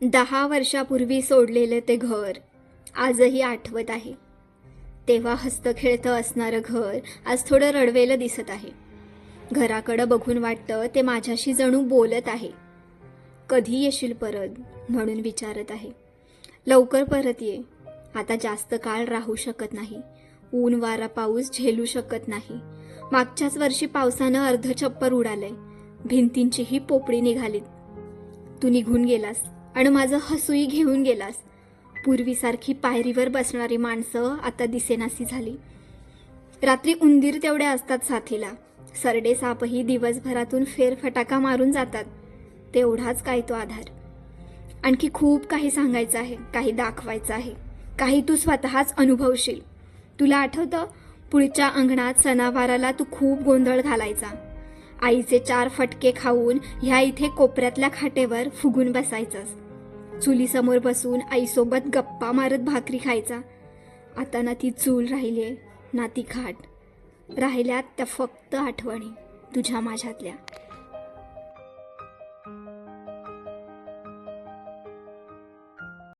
10 वर्षापूर्वी सोडलेलं ते घर आजही आठवत आहे. तेव्हा हसतं खेळतं असणारं घर आज थोडं रडवेलं दिसत आहे. घराकडं बघून वाटतं ते माझ्याशी जणू बोलत आहे. कधी येशील परत म्हणून विचारत आहे. लवकर परत ये, आता जास्त काळ राहू शकत नाही. ऊन वारा पाऊस झेलू शकत नाही. मागच्याच वर्षी पावसानं अर्ध छप्पर उडालंय. भिंतींचीही पोपडी निघालीत. तू निघून गेलास आणि माझं हसूही घेऊन गेलास. पूर्वीसारखी पायरीवर बसणारी माणसं आता दिसेनासी झाली. रात्री उंदीर तेवढे असतात साथीला. सरडे सापही दिवसभरातून फेरफटाका मारून जातात. तेवढाच काय तो आधार. आणखी खूप काही सांगायचं आहे, काही दाखवायचं आहे, काही तू स्वतःच अनुभवशील. तुला आठवतं, पुढच्या अंगणात सणावाराला तू खूप गोंधळ घालायचा. आईचे 4 फटके खाऊन ह्या इथे कोपऱ्यातल्या खाटेवर फुगून बसायचंस. चुलीसमोर बसून आईसोबत गप्पा मारत भाकरी खायचा. आता ना ती चूल राहिलीये ना ती खाट. राहिल्यात त्या फक्त आठवणी तुझ्या माझ्यातल्या.